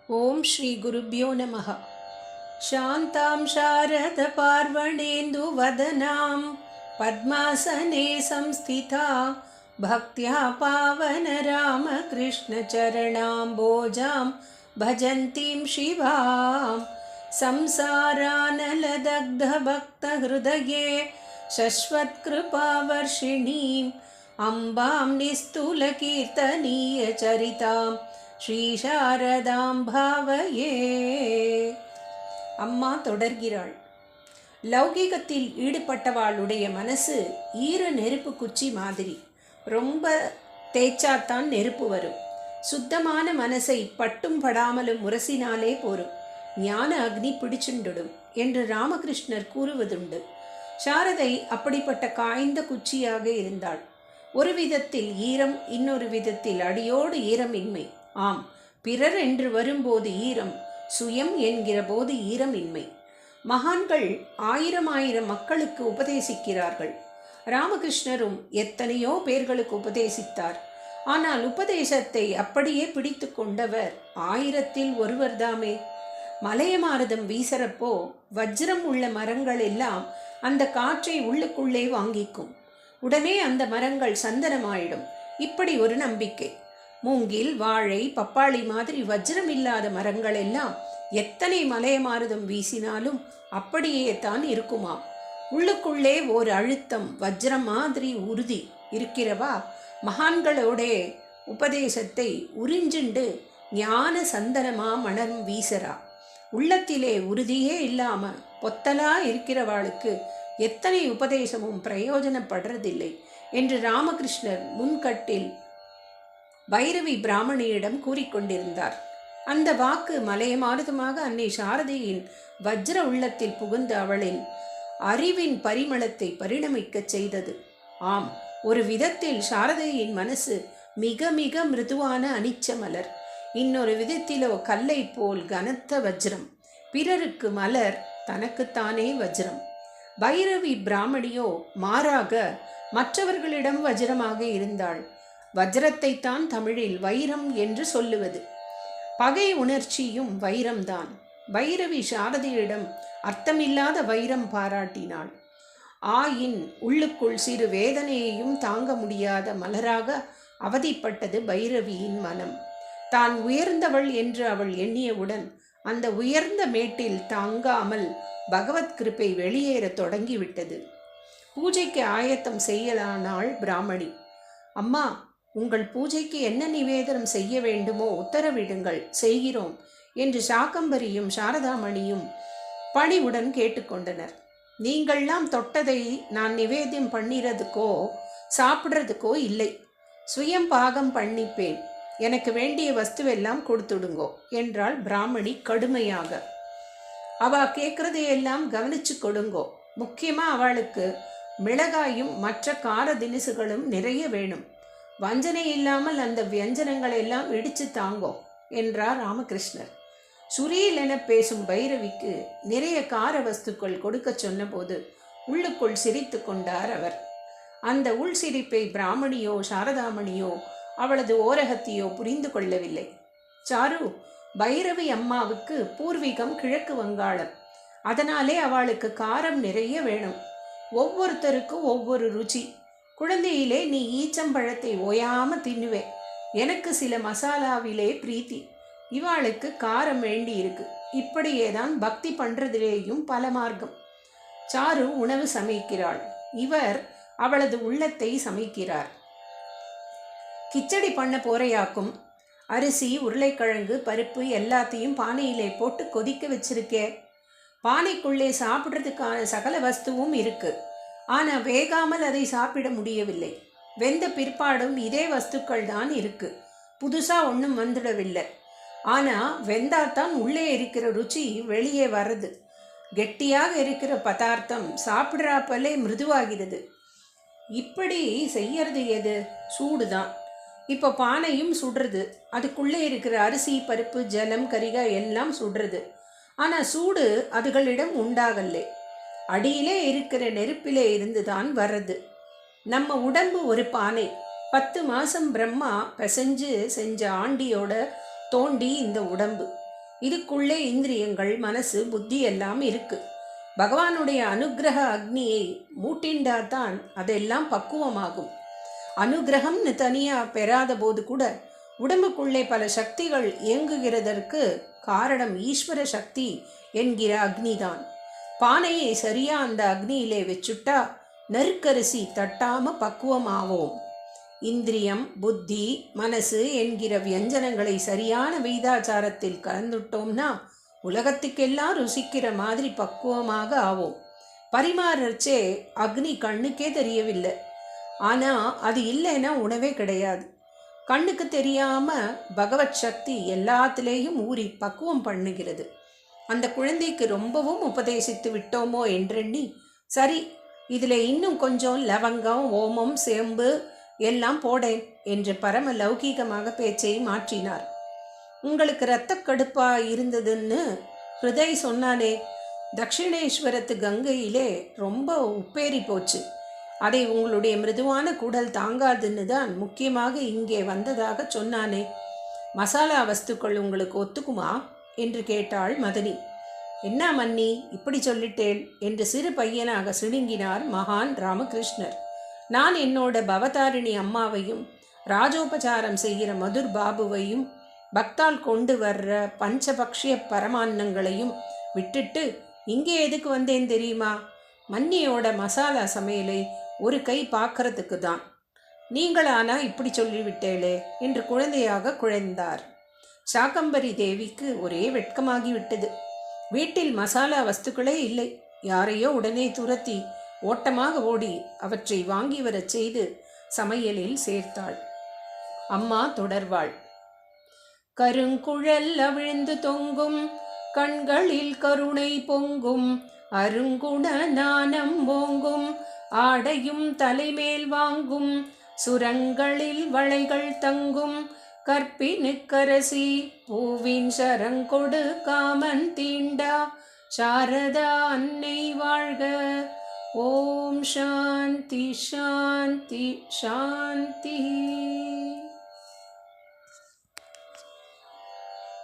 ओम श्री गुरुभ्यो नमः। शान्तां शारदपार्वणेन्दुवदनां पद्मासने संस्थिता भक्त्या पावनरामकृष्णचरणाम्बोजां भजन्तीं शिवां संसारानलदग्धभक्तहृदये शश्वत्कृपावर्षिणीम् अम्बां निस्तुलकीर्तनीयचरितां ஸ்ரீசாரதாம் பாவயே. அம்மா தொடர்கிறாள். லௌகிகத்தில் ஈடுபட்டவாளுடைய மனசு ஈர நெருப்பு குச்சி மாதிரி. ரொம்ப தேய்ச்சாத்தான் நெருப்பு வரும். சுத்தமான மனசை பட்டும் படாமலும் முரசினாலே போரும். ஞான அக்னி பிடிச்சுண்டுடும் என்று ராமகிருஷ்ணர் கூறுவதுண்டு. சாரதை அப்படிப்பட்ட காய்ந்த குச்சியாக இருந்தாள். ஒரு விதத்தில் ஈரம், இன்னொரு விதத்தில் அடியோடு ஈரமின்மை. ஆம், பிறர் என்று வரும்போது ஈரம், சுயம் என்கிற போது ஈரமின்மை. மகான்கள் ஆயிரம் மக்களுக்கு உபதேசிக்கிறார்கள். ராமகிருஷ்ணரும் எத்தனையோ பேர்களுக்கு உபதேசித்தார். ஆனால் உபதேசத்தை அப்படியே பிடித்து கொண்டவர் 1000ல் ஒருவர்தாமே. மலையமாரதம் வீசறப்போ வஜ்ரம் உள்ள மரங்கள் எல்லாம் அந்த காற்றை உள்ளுக்குள்ளே வாங்கிக்கும். உடனே அந்த மரங்கள் சந்தனமாயிடும். இப்படி ஒரு நம்பிக்கை. மூங்கில், வாழை, பப்பாளி மாதிரி வஜ்ரம் இல்லாத மரங்கள் எல்லாம் எத்தனை மலையமாருதம் வீசினாலும் அப்படியே தான் இருக்குமாம். உள்ளுக்குள்ளே ஓர் அழுத்தம், வஜ்ரம் மாதிரி உறுதி இருக்கிறவா மகான்களோடே உபதேசத்தை உறிஞ்சுண்டு ஞான சந்தனமா மணம் வீசரா. உள்ளத்திலே உறுதியே இல்லாம பொத்தலா இருக்கிறவாளுக்கு எத்தனை உபதேசமும் பிரயோஜனப்படுறதில்லை என்று ராமகிருஷ்ணர் முன்கட்டில் பைரவி பிராமணியிடம் கூறிக்கொண்டிருந்தார். அந்த வாக்கு மலையமாருதமாக அன்னை சாரதையின் வஜ்ர உள்ளத்தில் புகுந்த அவளின் அறிவின் பரிமளத்தை பரிணமிக்கச் செய்தது. ஆம், ஒரு விதத்தில் சாரதையின் மனசு மிக மிக மிருதுவான அனிச்ச மலர், இன்னொரு விதத்திலோ கல்லை போல் கனத்த வஜ்ரம். பிறருக்கு மலர், தனக்குத்தானே வஜ்ரம். பைரவி பிராமணியோ மாறாக மற்றவர்களிடம் வஜ்ரமாக இருந்தாள். வஜ்ரத்தை தான் தமிழில் வைரம் என்று சொல்லுவது. பகை உணர்ச்சியும் வைரம்தான். பைரவி சாரதியிடம் அர்த்தமில்லாத வைரம் பாராட்டினாள். ஆயின் உள்ளுக்குள் சிறு வேதனையையும் தாங்க முடியாத மலராக அவதிப்பட்டது பைரவியின் மனம். தான் உயர்ந்தவள் என்று அவள் எண்ணியவுடன் அந்த உயர்ந்த மேட்டில் தாங்காமல் பகவத் கிருபை வெளியேற தொடங்கிவிட்டது. பூஜைக்கு ஆயத்தம் செய்யலானாள் பிராமணி. அம்மா, உங்கள் பூஜைக்கு என்ன நிவேதனம் செய்ய வேண்டுமோ உத்தரவிடுங்கள், செய்கிறோம் என்று சாக்கம்பரியும் சாரதாமணியும் பணிவுடன் கேட்டுக்கொண்டனர். நீங்கள்லாம் தொட்டதை நான் நிவேதம் பண்ணிறதுக்கோ சாப்பிட்றதுக்கோ இல்லை, சுயம் பாகம் பண்ணிப்பேன். எனக்கு வேண்டிய வஸ்துவெல்லாம் கொடுத்துடுங்கோ என்றாள் பிராமணி கடுமையாக. அவ கேட்கறதையெல்லாம் கவனிச்சு கொடுங்கோ. முக்கியமா அவளுக்கு மிளகாயும் மற்ற கார தினுசுகளும் நிறைய வேணும். வஞ்சனை இல்லாமல் அந்த வியஞ்சனங்களை எல்லாம் இடிச்சு தாங்கோ என்றார் ராமகிருஷ்ணர். சுரீல் என பேசும் பைரவிக்கு நிறைய கார வஸ்துக்கள் கொடுக்க சொன்னபோது உள்ளுக்குள் சிரித்து கொண்டார் அவர். அந்த உள் சிரிப்பை பிராமணியோ சாரதாமணியோ அவளது ஓரகத்தையோ புரிந்து கொள்ளவில்லை. சாரு, பைரவி அம்மாவுக்கு பூர்வீகம் கிழக்கு வங்காளம். அதனாலே அவளுக்கு காரம் நிறைய வேணும். ஒவ்வொருத்தருக்கும் ஒவ்வொரு ருச்சி. குழந்தையிலே நீ ஈச்சம்பழத்தை ஓயாம தின்னுவே. எனக்கு சில மசாலாவிலே பிரீத்தி. இவாளுக்கு காரம் வேண்டி இருக்கு. இப்படியேதான் பக்தி பண்றதிலேயும் பல மார்க்கம். சாரு உணவு சமைக்கிறாள். இவர் அவளது உள்ளத்தை சமைக்கிறார். கிச்சடி பண்ண போறையாக்கும். அரிசி, உருளைக்கிழங்கு, பருப்பு எல்லாத்தையும் பானையிலே போட்டு கொதிக்க வச்சிருக்கே. பானைக்குள்ளே சாப்பிட்றதுக்கான சகல வஸ்துவும் இருக்கு. ஆனால் வேகாமல் அதை சாப்பிட முடியவில்லை. வெந்த பிற்பாடும் இதே வஸ்துக்கள் தான் இருக்கு. புதுசாக ஒன்றும் வந்துடவில்லை. ஆனால் வெந்தாத்தான் உள்ளே இருக்கிற ருச்சி வெளியே வர்றது. கெட்டியாக இருக்கிற பதார்த்தம் சாப்பிட்றாப்பலே மிருதுவாகிறது. இப்படி செய்யறது எது? சூடு தான். இப்போ பானையும் சுடுறது. அதுக்குள்ளே இருக்கிற அரிசி, பருப்பு, ஜலம், கரிகாய் எல்லாம் சுடுறது. ஆனால் சூடு அதுகளிடம் உண்டாகல்லே. அடியிலே இருக்கிற நெருப்பிலே இருந்துதான் வர்றது. நம்ம உடம்பு ஒரு பானை. 10 மாதம் பிரம்மா பிசைஞ்சு செஞ்ச ஆண்டியோட தோண்டி இந்த உடம்பு. இதுக்குள்ளே இந்திரியங்கள், மனசு, புத்தி எல்லாம் இருக்கு. பகவானுடைய அனுக்கிரக அக்னியை மூட்டிண்டாதான் அதெல்லாம் பக்குவமாகும். அனுக்கிரகம்னு தனியாக பெறாத போது கூட உடம்புக்குள்ளே பல சக்திகள் இயங்குகிறதற்கு காரணம் ஈஸ்வர சக்தி என்கிற அக்னிதான். பானையை சரியா அந்த அக்னியிலே வச்சுட்டா நெருக்கரிசி தட்டாம பக்குவமாவோம். இந்திரியம், புத்தி, மனசு என்கிற வியஞ்சனங்களை சரியான வீதாச்சாரத்தில் கலந்துட்டோம்னா உலகத்துக்கெல்லாம் ருசிக்கிற மாதிரி பக்குவமாக ஆவோம். பரிமாறச்சே அக்னி கண்ணுக்கே தெரியவில்லை. ஆனால் அது இல்லைன்னா உணவே கிடையாது. கண்ணுக்கு தெரியாமல் பகவத் சக்தி எல்லாத்திலேயும் ஊறி பக்குவம் பண்ணுகிறது. அந்த குழந்தைக்கு ரொம்பவும் உபதேசித்து விட்டோமோ என்றெண்ணி, சரி இதில் இன்னும் கொஞ்சம் லவங்கம், ஓமம், சேம்பு எல்லாம் போடேன் என்று பரம லௌகீகமாக பேச்சை மாற்றினார். உங்களுக்கு இரத்தக்கடுப்பா இருந்ததுன்னு ஹிருதய் சொன்னானே, தட்சிணேஸ்வரத்து கங்கையிலே ரொம்ப உப்பேறி போச்சு. அதை உங்களுடைய மிருதுவான குடல் தாங்காதுன்னு தான் முக்கியமாக இங்கே வந்ததாக சொன்னானே. மசாலா வஸ்துக்கள் உங்களுக்கு ஒத்துக்குமா என்று கேட்டாள் மதனி. என்ன மன்னி இப்படி சொல்லிட்டேள் என்று சிறு பையனாக சிணுங்கினார் மகான் ராமகிருஷ்ணர். நான் என்னோட பவதாரிணி அம்மாவையும் ராஜோபசாரம் செய்கிற மதுர் பாபுவையும் பக்தால் கொண்டு வர்ற பஞ்சபக்ஷிய பரமான்னங்களையும் விட்டுட்டு இங்கே எதுக்கு வந்தேன் தெரியுமா? மன்னியோட மசாலா சமையலை ஒரு கை பார்க்கறதுக்கு தான். நீங்களானா இப்படி சொல்லிவிட்டேளே என்று குழந்தையாக குழைந்தார். சாகம்பரி தேவிக்கு ஒரே வெட்கமாகிவிட்டது. வீட்டில் மசாலா வஸ்துக்களே இல்லை. யாரையோ உடனே துரத்தி ஓட்டமாக ஓடி அவற்றை வாங்கி வரச் செய்து சமையலில் சேர்த்தாள். அம்மா தொடர்வாள். கருங்குழல் அவிழ்ந்து தொங்கும், கண்களில் கருணை பொங்கும், அருங்குண நாணம் ஓங்கும், ஆடையும் தலைமேல் வாங்கும், சுரங்களில் வளைகள் தங்கும், கற்பினுக்கரசி பூவின் சரங்கொடு காமன் தீண்டா சாரதா அன்னை வாழ்க. ஓம் சாந்தி சாந்தி சாந்தி.